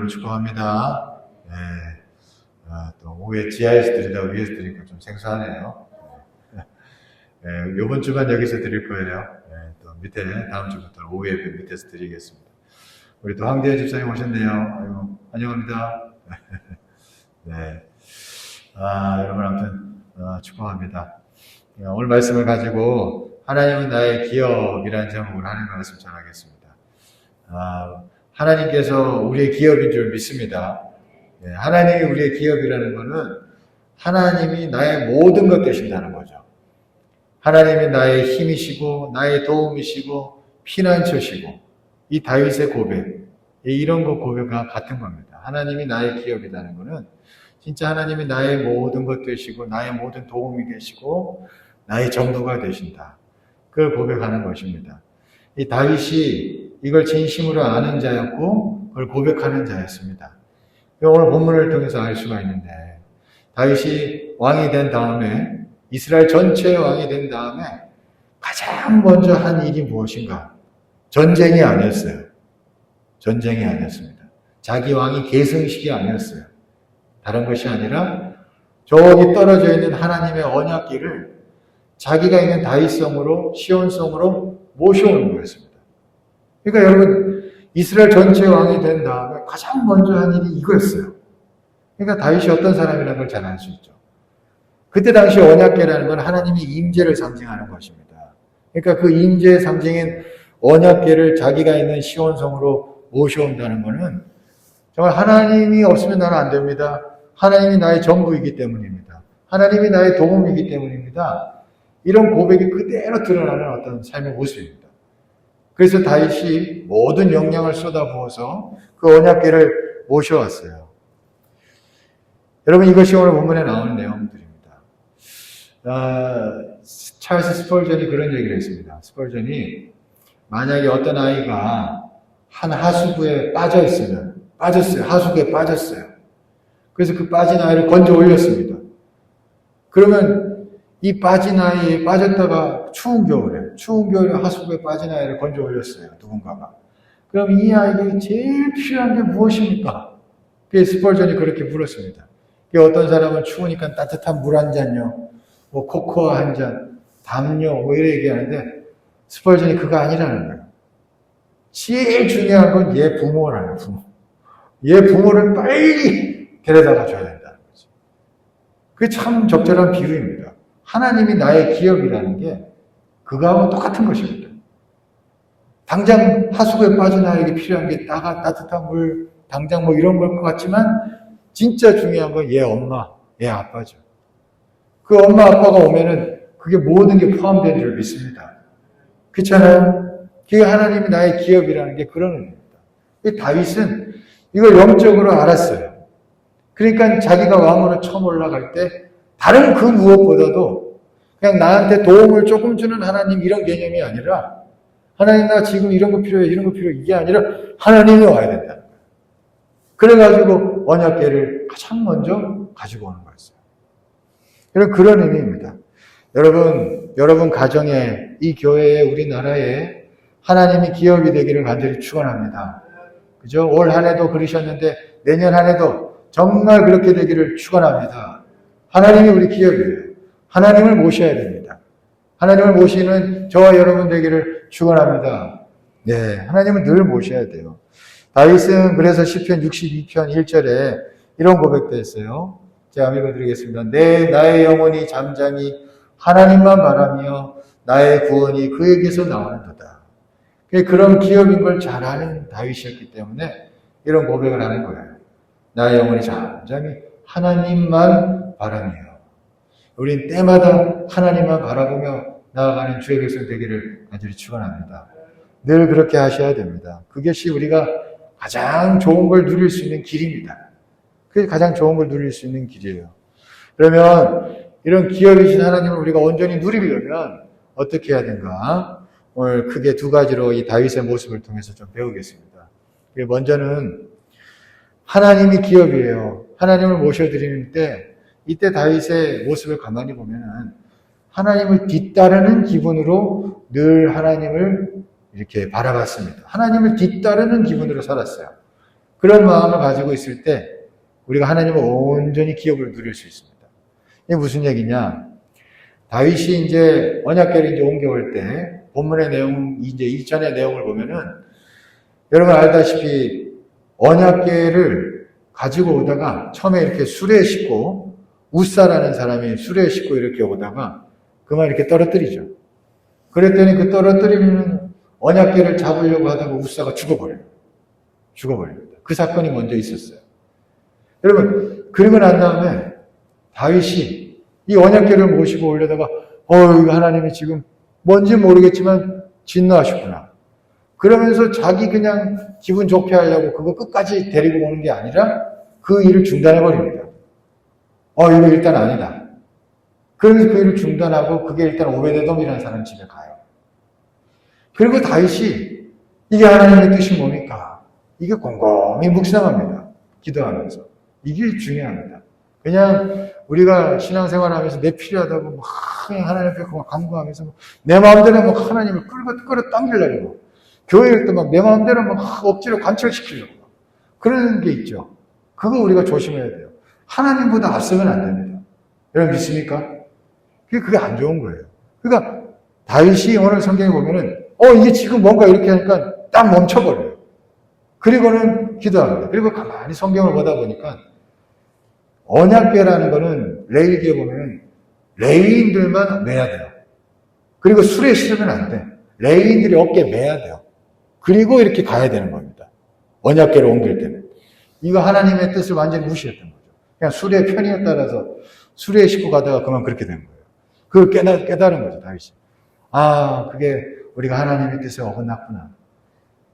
여러분 축복합니다. 네. 또 오후에 지하에서 드리다가 위에서 드리니까 좀 생소하네요. 네. 이번 주만 여기서 드릴 거예요. 네. 또 밑에 다음 주부터 오후에 밑에서 드리겠습니다. 우리 또 황대현 집사님 오셨네요. 아이고, 환영합니다. 네. 여러분 아무튼 축복합니다. 오늘 말씀을 가지고 하나님은 나의 기업이라는 제목으로 하나님 말씀 전하겠습니다. 하나님께서 우리의 기업인 줄 믿습니다. 네, 하나님이 우리의 기업이라는 것은 하나님이 나의 모든 것 되신다는 거죠. 하나님이 나의 힘이시고 나의 도움이시고 피난처시고 이 다윗의 고백, 이런 거 고백과 같은 겁니다. 하나님이 나의 기업이라는 것은 진짜 하나님이 나의 모든 것 되시고 나의 모든 도움이 되시고 나의 전부가 되신다. 그걸 고백하는 것입니다. 이 다윗이 이걸 진심으로 아는 자였고 그걸 고백하는 자였습니다. 오늘 본문을 통해서 알 수가 있는데 다윗이 왕이 된 다음에 이스라엘 전체의 왕이 된 다음에 가장 먼저 한 일이 무엇인가? 전쟁이 아니었어요. 전쟁이 아니었습니다. 자기 왕이 계승식이 아니었어요. 다른 것이 아니라 저기 떨어져 있는 하나님의 언약궤를 자기가 있는 다윗성으로 시온성으로 모셔오는 거였습니다. 그러니까 여러분 이스라엘 전체 왕이 된 다음에 가장 먼저 한 일이 이거였어요. 그러니까 다윗이 어떤 사람이라는 걸 잘 알 수 있죠. 그때 당시 언약궤라는 건 하나님의 임재를 상징하는 것입니다. 그러니까 그 임재의 상징인 언약궤를 자기가 있는 시온성으로 모셔온다는 것은 정말 하나님이 없으면 나는 안 됩니다. 하나님이 나의 전부이기 때문입니다. 하나님이 나의 도움이기 때문입니다. 이런 고백이 그대로 드러나는 어떤 삶의 모습입니다. 그래서 다윗이 모든 역량을 쏟아부어서 그 언약궤를 모셔왔어요. 여러분 이것이 오늘 본문에 나오는 내용들입니다. 찰스 스펄전이 그런 얘기를 했습니다. 스펄전이 만약에 어떤 아이가 한 하수구에 빠졌어요. 하수구에 빠졌어요. 그래서 그 빠진 아이를 건져 올렸습니다. 그러면 이 빠진 아이에 빠졌다가 추운 겨울에 하수구에 빠진 아이를 건져 올렸어요. 누군가가. 그럼 이 아이에게 제일 필요한 게 무엇입니까? 스펄전이 그렇게 물었습니다. 어떤 사람은 추우니까 따뜻한 물 한 잔요. 뭐 코코아 한 잔, 담요 뭐 이렇게 얘기하는데 스펄전이 그거 아니라는 거예요. 제일 중요한 건 얘 부모라는 부모. 얘 부모를 빨리 데려다가 줘야 된다는 거죠. 그게 참 적절한 비유입니다. 하나님이 나의 기업이라는 게 그거하고 똑같은 것입니다. 당장 하수구에 빠진 아이에게 필요한 게 따뜻한 물, 당장 뭐 이런 걸 것 같지만 진짜 중요한 건 얘 엄마, 얘 아빠죠. 그 엄마 아빠가 오면은 그게 모든 게 포함된 줄 믿습니다. 그렇잖아요? 그게 하나님이 나의 기업이라는 게 그런 의미입니다. 다윗은 이걸 영적으로 알았어요. 그러니까 자기가 왕으로 처음 올라갈 때 다른 그 무엇보다도 그냥 나한테 도움을 조금 주는 하나님 이런 개념이 아니라 하나님 나 지금 이런 거 필요해 이게 아니라 하나님이 와야 된다는 거예요. 그래가지고 언약궤를 가장 먼저 가지고 오는 거였어요. 그런 의미입니다. 여러분 가정에 이 교회에 우리나라에 하나님이 기업이 되기를 간절히 축원합니다. 그죠? 올 한 해도 그러셨는데 내년 한 해도 정말 그렇게 되기를 축원합니다. 하나님이 우리 기업이에요. 하나님을 모셔야 됩니다. 하나님을 모시는 저와 여러분 되기를 축원합니다. 네, 하나님을 늘 모셔야 돼요. 다윗은 그래서 시편 62편 1절에 이런 고백도 했어요. 제가 읽어드리겠습니다. 나의 영혼이 잠잠히 하나님만 바라며 나의 구원이 그에게서 나오는도다. 그런 기업인 걸 잘 아는 다윗이었기 때문에 이런 고백을 하는 거예요. 나의 영혼이 잠잠히 하나님만 바라며. 우린 때마다 하나님만 바라보며 나아가는 주의 백성 되기를 간절히 축원합니다. 늘 그렇게 하셔야 됩니다. 그것이 우리가 가장 좋은 걸 누릴 수 있는 길입니다. 그게 가장 좋은 걸 누릴 수 있는 길이에요. 그러면 이런 기업이신 하나님을 우리가 온전히 누리려면 어떻게 해야 되는가? 오늘 크게 두 가지로 이 다윗의 모습을 통해서 좀 배우겠습니다. 먼저는 하나님이 기업이에요. 하나님을 모셔드리는 때 이때 다윗의 모습을 가만히 보면은 하나님을 뒤따르는 기분으로 늘 하나님을 이렇게 바라봤습니다. 하나님을 뒤따르는 기분으로 살았어요. 그런 마음을 가지고 있을 때 우리가 하나님을 온전히 기업을 누릴 수 있습니다. 이게 무슨 얘기냐? 다윗이 이제 언약궤를 이제 옮겨올 때 본문의 내용, 이제 이전의 내용을 보면은 여러분 알다시피 언약궤를 가지고 오다가 처음에 이렇게 수레에 싣고 우사라는 사람이 수레에 싣고 이렇게 오다가 그만 이렇게 떨어뜨리죠. 그랬더니 그 떨어뜨리는 언약궤를 잡으려고 하다가 우사가 죽어버립니다. 그 사건이 먼저 있었어요. 여러분, 그리고 난 다음에 다윗이 이 언약궤를 모시고 올려다가 이거 하나님이 지금 뭔지 모르겠지만 진노하셨구나. 그러면서 자기 그냥 기분 좋게 하려고 그거 끝까지 데리고 오는 게 아니라 그 일을 중단해버립니다. 이거 일단 아니다. 그러면서 그 일을 중단하고 그게 일단 오베데돔이라는 사람 집에 가요. 그리고 다윗이 이게 하나님의 뜻이 뭡니까? 이게 곰곰이 묵상합니다. 기도하면서. 이게 중요합니다. 그냥 우리가 신앙생활하면서 내 필요하다고 막 그냥 하나님 앞에 간구하면서 내 마음대로 막 하나님을 끌어당기려고 교회일 때 막 내 마음대로 막 억지로 관철시키려고 그런 게 있죠. 그거 우리가 조심해야 돼요. 하나님보다 앞서면 안 됩니다. 여러분 믿습니까? 그게 안 좋은 거예요. 그러니까 다윗이 오늘 성경에 보면은 이게 지금 뭔가 이렇게 하니까 딱 멈춰버려요. 그리고는 기도합니다. 그리고 가만히 성경을 보다 보니까 언약궤라는 거는 레위기에 보면은 레위인들만 매야 돼요. 그리고 수레에 실으면 안 돼. 레위인들이 어깨에 매야 돼요. 그리고 이렇게 가야 되는 겁니다. 언약궤를 옮길 때는. 이거 하나님의 뜻을 완전히 무시했던 거죠. 그냥 수레의 편의에 따라서 수레에 싣고 가다가 그만 그렇게 된 거예요. 그걸 깨달은 거죠, 다윗이. 그게 우리가 하나님의 뜻에 어긋났구나.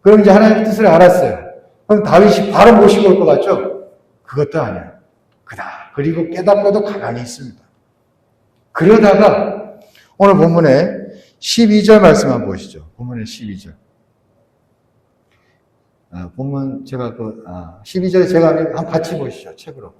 그럼 이제 하나님의 뜻을 알았어요. 그럼 다윗이 바로 모시고 올 것 같죠? 그것도 아니에요. 그리고 깨닫고도 가만히 있습니다. 그러다가 오늘 본문에 12절 말씀 한번 보시죠. 본문의 12절. 본문 제가 12절에 제가 한번 같이 보시죠. 책으로.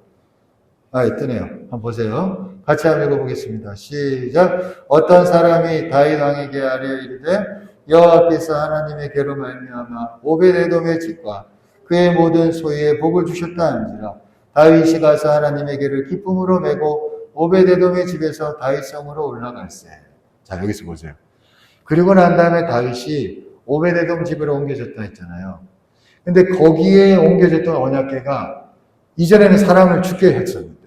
뜨네요. 한번 보세요. 같이 한번 읽어보겠습니다. 시작. 어떤 사람이 다윗 왕에게 아뢰 이르되 여호와께서 하나님의 궤로 말미암아 오베데돔의 집과 그의 모든 소유에 복을 주셨다 한지라. 다윗이 가서 하나님의 궤를 기쁨으로 메고 오베데돔의 집에서 다윗성으로 올라갈세. 자, 여기서 보세요. 그리고 난 다음에 다윗이 오베데돔 집으로 옮겨졌다 했잖아요. 근데 거기에 옮겨졌던 언약궤가 이전에는 사람을 죽게 했었는데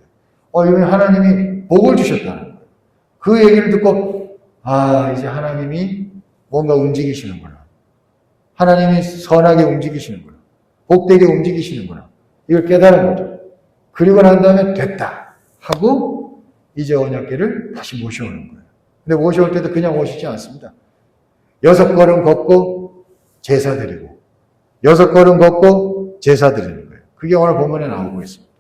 이번에 하나님이 복을 주셨다는 거예요. 그 얘기를 듣고 이제 하나님이 뭔가 움직이시는구나. 하나님이 선하게 움직이시는구나. 복되게 움직이시는구나. 이걸 깨달은 거죠. 그리고 난 다음에 됐다 하고 이제 언약궤를 다시 모셔오는 거예요. 근데 모셔올 때도 그냥 오시지 않습니다. 6걸음 걷고 제사 드리고 6걸음 걷고 제사 드리는 거예요. 그게 오늘 본문에 나오고 있습니다.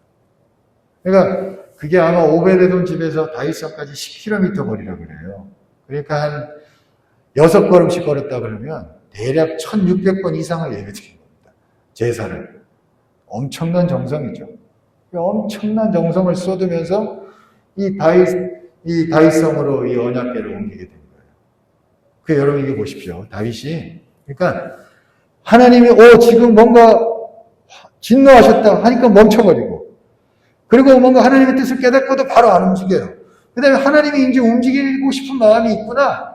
그러니까 그게 아마 오베데돔 집에서 다윗성까지 10km 거리라고 그래요. 그러니까 한 6걸음씩 걸었다 그러면 대략 1600번 이상을 예배드리는 겁니다. 제사를. 엄청난 정성이죠. 엄청난 정성을 쏟으면서 이 다윗성으로 이 언약궤를 옮기게 된 거예요. 여러분 이게 보십시오. 다윗이. 그러니까 하나님이 지금 뭔가 진노하셨다 하니까 멈춰버리고 그리고 뭔가 하나님의 뜻을 깨닫고도 바로 안 움직여요. 그 다음에 하나님이 이제 움직이고 싶은 마음이 있구나.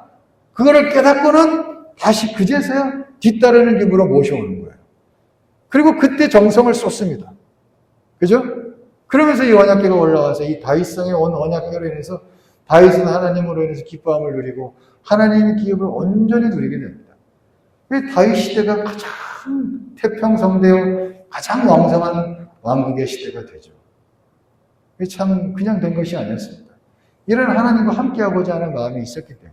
그거를 깨닫고는 다시 그제서야 뒤따르는 기분으로 모셔오는 거예요. 그리고 그때 정성을 쏟습니다. 그죠? 그러면서 이 언약궤가 올라와서 이 다윗성에 온 언약궤로 인해서 다윗은 하나님으로 인해서 기뻐함을 누리고 하나님의 기업을 온전히 누리게 됩니다. 다윗 시대가 가장 태평성대요 가장 왕성한 왕국의 시대가 되죠. 참 그냥 된 것이 아니었습니다. 이런 하나님과 함께하고자 하는 마음이 있었기 때문에.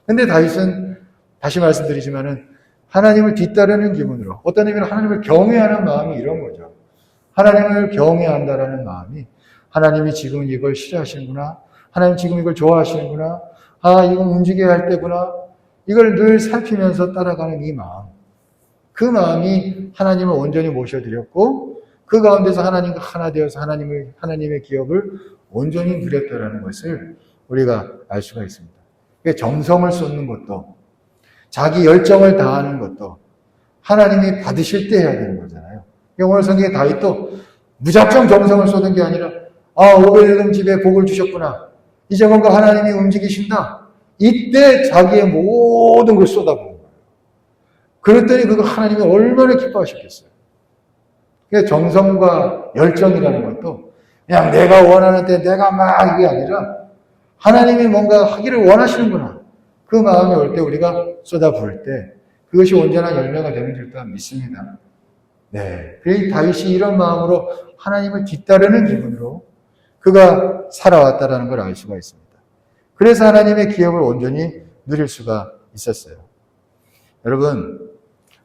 근데 다윗은 다시 말씀드리지만은 하나님을 뒤따르는 기분으로 어떤 의미로 하나님을 경외하는 마음이 이런 거죠. 하나님을 경외한다라는 마음이 하나님이 지금 이걸 싫어하시는구나. 하나님 지금 이걸 좋아하시는구나. 이건 움직여야 할 때구나. 이걸 늘 살피면서 따라가는 이 마음. 그 마음이 하나님을 온전히 모셔드렸고 그 가운데서 하나님과 하나 되어서 하나님의 기업을 온전히 누렸다라는 것을 우리가 알 수가 있습니다. 정성을 쏟는 것도 자기 열정을 다하는 것도 하나님이 받으실 때 해야 되는 거잖아요. 오늘 성경에 다윗도 무작정 정성을 쏟은 게 아니라 오베데돔 집에 복을 주셨구나. 이제 뭔가 하나님이 움직이신다. 이때 자기의 모든 걸 쏟아부은 거예요. 그랬더니 그거 하나님이 얼마나 기뻐하셨겠어요. 그러니까 정성과 열정이라는 것도 그냥 내가 원하는 때 내가 막 이게 아니라 하나님이 뭔가 하기를 원하시는구나. 그 마음이 올 때 우리가 쏟아부을 때 그것이 온전한 열매가 되는 줄 또한 믿습니다. 네. 그래서 다윗이 이런 마음으로 하나님을 뒤따르는 기분으로 그가 살아왔다라는 걸 알 수가 있습니다. 그래서 하나님의 기업을 온전히 누릴 수가 있었어요. 여러분,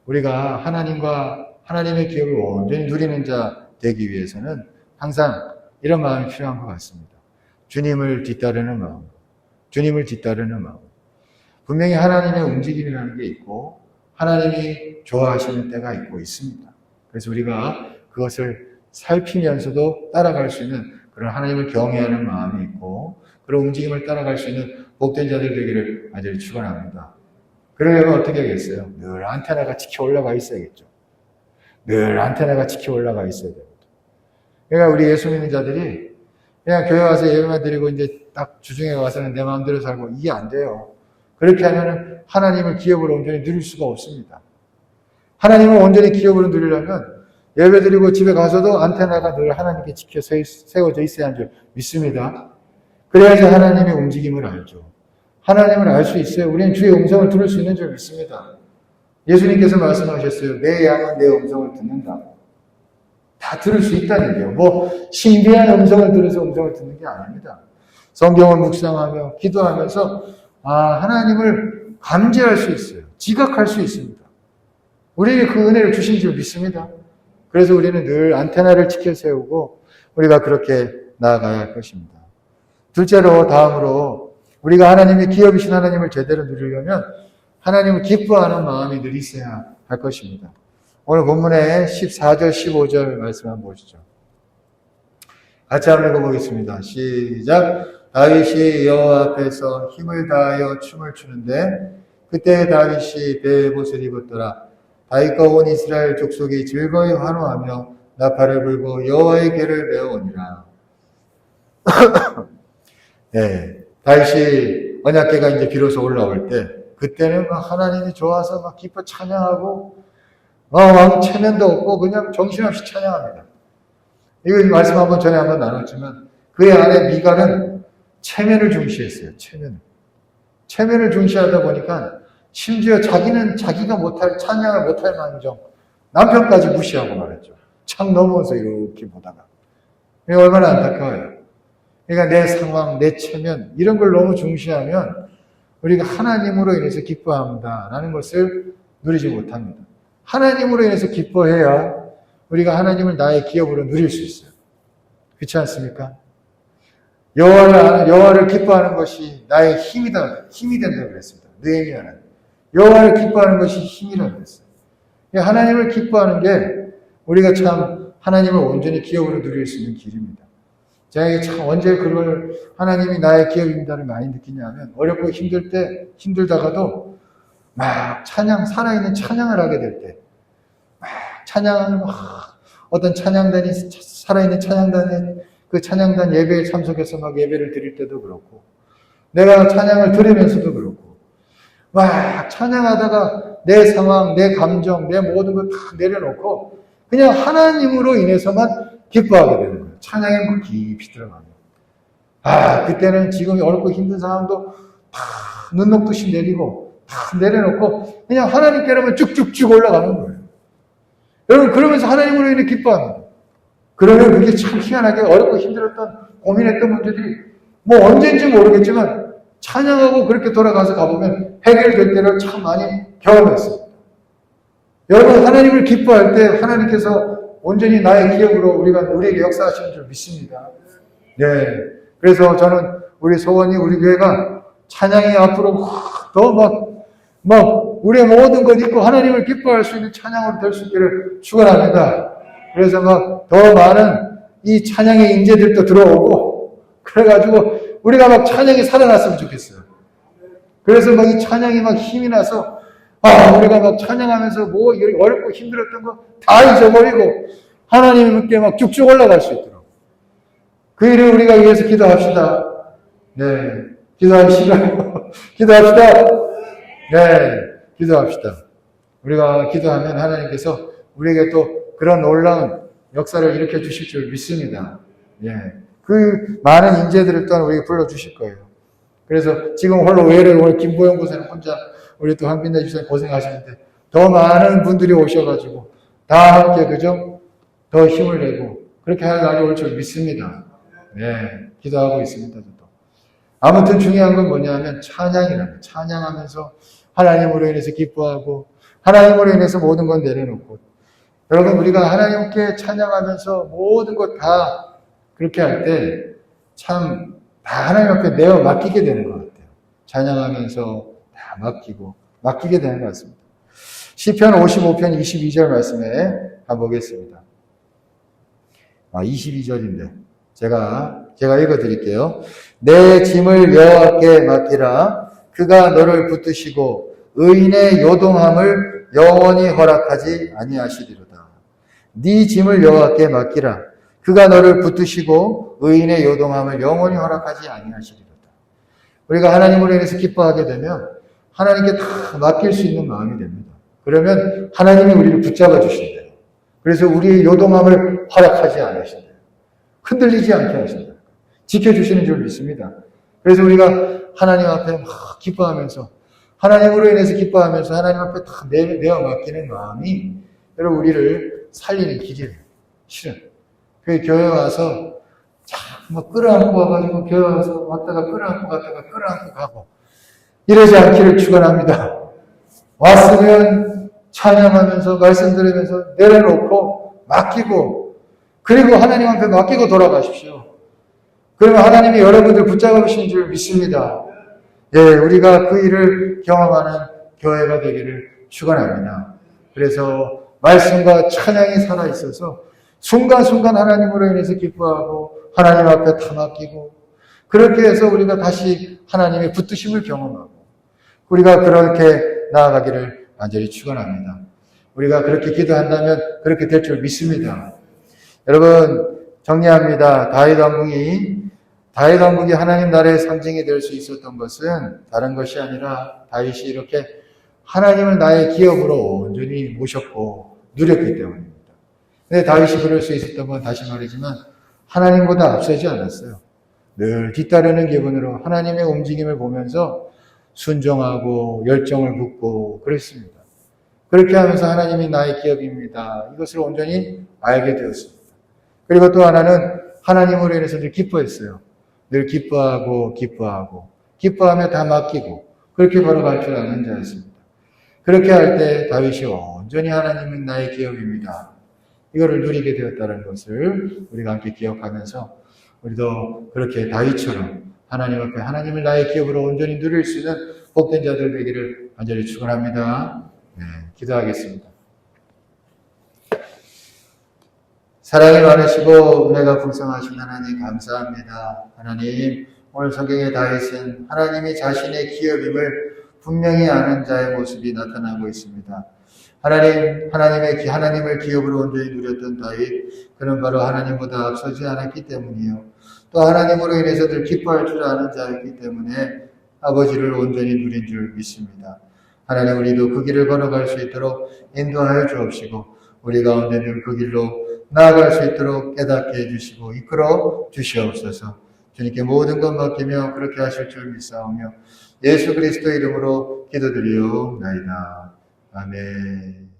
우리가 하나님의 기업을 온전히 누리는 자 되기 위해서는 항상 이런 마음이 필요한 것 같습니다. 주님을 뒤따르는 마음. 주님을 뒤따르는 마음. 분명히 하나님의 움직임이라는 게 있고 하나님이 좋아하시는 때가 있고 있습니다. 그래서 우리가 그것을 살피면서도 따라갈 수 있는 그런 하나님을 경외하는 마음이 있고 그런 움직임을 따라갈 수 있는 복된 자들 되기를 간절히 축원합니다. 그러려면 어떻게 하겠어요? 늘 안테나가 치켜 올라가 있어야겠죠. 늘 안테나가 치켜 올라가 있어야 됩니다. 그러니까 우리 예수 믿는 자들이 그냥 교회 와서 예배만 드리고 이제 딱 주중에 가서는 내 마음대로 살고 이게 안 돼요. 그렇게 하면은 하나님을 기업으로 온전히 누릴 수가 없습니다. 하나님을 온전히 기업으로 누리려면 예배 드리고 집에 가서도 안테나가 늘 하나님께 지켜 세워져 있어야 하는 줄 믿습니다. 그래야지 하나님의 움직임을 알죠. 하나님을 알 수 있어요. 우리는 주의 음성을 들을 수 있는 줄 믿습니다. 예수님께서 말씀하셨어요. 내 양은 내 음성을 듣는다. 다 들을 수 있다는 얘기예요. 신비한 음성을 들어서 음성을 듣는 게 아닙니다. 성경을 묵상하며 기도하면서 하나님을 감지할 수 있어요. 지각할 수 있습니다. 우리에게 그 은혜를 주신 줄 믿습니다. 그래서 우리는 늘 안테나를 지켜 세우고 우리가 그렇게 나아가야 할 것입니다. 둘째로 다음으로 우리가 하나님의 기업이신 하나님을 제대로 누리려면 하나님을 기뻐하는 마음이 늘 있어야 할 것입니다. 오늘 본문의 14절, 15절 말씀 한번 보시죠. 같이 한번 읽어보겠습니다. 시작. 다윗이 여호와 앞에서 힘을 다하여 춤을 추는데 그때 다윗이 베옷을 입었더라. 다윗과 온 이스라엘 족속이 즐거이 환호하며 나팔을 불고 여호와의 궤를 메어오니라. 네, 다윗이 언약궤가 이제 비로소 올라올 때 그때는 하나님이 좋아서 막 기뻐 찬양하고 왕 체면도 없고 그냥 정신없이 찬양합니다. 이거 말씀 한번 전에 한번 나눴지만 그의 아내 미갈은 체면을 중시했어요. 체면을 중시하다 보니까 심지어 자기는 자기가 못할 찬양을 못할 망정 남편까지 무시하고 말했죠. 창 넘어서 이렇게 보다가 이게 얼마나 안타까워요. 그러니까 내 상황, 내 체면 이런 걸 너무 중시하면 우리가 하나님으로 인해서 기뻐한다라는 것을 누리지 못합니다. 하나님으로 인해서 기뻐해야 우리가 하나님을 나의 기업으로 누릴 수 있어요. 그렇지 않습니까? 여호와를 기뻐하는 것이 나의 힘이 된다고 그랬습니다. 느헤미야는 여호와를 기뻐하는 것이 힘이라고 그랬어요. 하나님을 기뻐하는 게 우리가 참 하나님을 온전히 기업으로 누릴 수 있는 길입니다. 제가 참 언제 그걸 하나님이 나의 기업입니다를 많이 느끼냐면 어렵고 힘들다가도 막 살아있는 찬양을 하게 될 때, 막 찬양을 어떤 찬양단이 살아있는 찬양단의 그 찬양단 예배에 참석해서 막 예배를 드릴 때도 그렇고, 내가 찬양을 들으면서도 그렇고, 막 찬양하다가 내 상황, 내 감정, 내 모든 걸 다 내려놓고 그냥 하나님으로 인해서만 기뻐하게 되는 거예요. 찬양에 깊이 들어가면. 그때는 지금 어렵고 힘든 상황도 다 눈 녹듯이 내리고 다 내려놓고 그냥 하나님께로만 쭉쭉쭉 올라가는 거예요. 여러분, 그러면서 하나님으로 인해 기뻐합니다. 그러면 그게 참 희한하게 어렵고 힘들었던 고민했던 문제들이 언제인지 모르겠지만 찬양하고 그렇게 돌아가서 가보면 해결될 때를 참 많이 경험했습니다. 여러분, 하나님을 기뻐할 때 하나님께서 온전히 나의 기업으로 우리에게 역사하시는 줄 믿습니다. 네. 그래서 저는 우리 소원이 우리 교회가 찬양이 앞으로 더 우리의 모든 것 있고 하나님을 기뻐할 수 있는 찬양으로 될 수 있기를 축원합니다. 그래서 더 많은 이 찬양의 인재들도 들어오고 그래가지고 우리가 찬양이 살아났으면 좋겠어요. 그래서 이 찬양이 힘이 나서 우리가 찬양하면서 어렵고 힘들었던 거 다 잊어버리고 하나님께 막 쭉쭉 올라갈 수 있도록. 그 일을 우리가 위해서 기도합시다. 네. 기도하기 싫어요. 기도합시다. 네. 기도합시다. 우리가 기도하면 하나님께서 우리에게 또 그런 놀라운 역사를 일으켜 주실 줄 믿습니다. 예. 그 많은 인재들을 또한 우리에게 불러주실 거예요. 그래서 지금 홀로 외래 오늘 김보영 고사는 혼자 우리 또 황빈대 집사님 고생하시는데 더 많은 분들이 오셔가지고 다 함께 그죠? 더 힘을 내고 그렇게 할 날이 올 줄 믿습니다. 네. 기도하고 있습니다. 저도. 아무튼 중요한 건 뭐냐면 찬양이라는 찬양하면서 하나님으로 인해서 기뻐하고 하나님으로 인해서 모든 건 내려놓고 여러분 우리가 하나님께 찬양하면서 모든 것 다 그렇게 할 때 참 다 하나님 앞에 내어 맡기게 되는 것 같아요. 찬양하면서 다 맡기게 되는 것 같습니다. 시편 55편 22절 말씀에 한번 보겠습니다. 22절인데 제가 읽어드릴게요. 내 짐을 여호와께 맡기라. 그가 너를 붙드시고 의인의 요동함을 영원히 허락하지 아니하시리로다. 네 짐을 여호와께 맡기라. 그가 너를 붙드시고 의인의 요동함을 영원히 허락하지 아니하시리로다. 우리가 하나님으로 인해서 기뻐하게 되면 하나님께 다 맡길 수 있는 마음이 됩니다. 그러면 하나님이 우리를 붙잡아 주신대요. 그래서 우리의 요동함을 허락하지 않으신대요. 흔들리지 않게 하신대요. 지켜주시는 줄 믿습니다. 그래서 우리가 하나님 앞에 막 기뻐하면서 하나님으로 인해서 기뻐하면서 하나님 앞에 다 내어 맡기는 마음이 여러분 우리를 살리는 길이에요. 실은. 그 교회 와서 막 끌어안고 와가지고 교회 와서 왔다가 끌어안고 갔다가 끌어안고 가고 이러지 않기를 축원합니다. 왔으면 찬양하면서 말씀 들으면서 내려놓고 맡기고 그리고 하나님 앞에 맡기고 돌아가십시오. 그러면 하나님이 여러분들 붙잡으시는 줄 믿습니다. 예, 우리가 그 일을 경험하는 교회가 되기를 축원합니다. 그래서 말씀과 찬양이 살아있어서 순간순간 하나님으로 인해서 기뻐하고 하나님 앞에 다 맡기고 그렇게 해서 우리가 다시 하나님의 붙드심을 경험하고 우리가 그렇게 나아가기를 간절히 축원합니다. 우리가 그렇게 기도한다면 그렇게 될 줄 믿습니다. 여러분 정리합니다. 다윗 왕국이 하나님 나라의 상징이 될 수 있었던 것은 다른 것이 아니라 다윗이 이렇게 하나님을 나의 기업으로 온전히 모셨고 누렸기 때문입니다. 근데 다윗이 그럴 수 있었던 건 다시 말이지만 하나님보다 앞서지 않았어요. 늘 뒤따르는 기분으로 하나님의 움직임을 보면서 순종하고 열정을 붓고 그랬습니다. 그렇게 하면서 하나님이 나의 기업입니다. 이것을 온전히 알게 되었습니다. 그리고 또 하나는 하나님으로 인해서 늘 기뻐했어요. 늘 기뻐하며 다 맡기고 그렇게 걸어갈 줄 아는 자였습니다. 그렇게 할 때 다윗이 온전히 하나님은 나의 기업입니다. 이거를 누리게 되었다는 것을 우리가 함께 기억하면서 우리도 그렇게 다윗처럼 하나님 앞에 하나님을 나의 기업으로 온전히 누릴 수 있는 복된 자들 되기를 간절히 축원합니다. 네, 기도하겠습니다. 사랑이 많으시고 은혜가 풍성하신 하나님 감사합니다. 하나님 오늘 성경의 다윗은 하나님이 자신의 기업임을 분명히 아는 자의 모습이 나타나고 있습니다. 하나님을 기업으로 온전히 누렸던 다윗, 그는 바로 하나님보다 앞서지 않았기 때문이요. 또 하나님으로 인해서 늘 기뻐할 줄 아는 자였기 때문에 아버지를 온전히 누린 줄 믿습니다. 하나님 우리도 그 길을 걸어갈 수 있도록 인도하여 주옵시고 우리 가운데 늘 그 길로 나아갈 수 있도록 깨닫게 해주시고 이끌어 주시옵소서. 주님께 모든 것 맡기며 그렇게 하실 줄 믿사오며 예수 그리스도 이름으로 기도드리옵나이다. 아멘.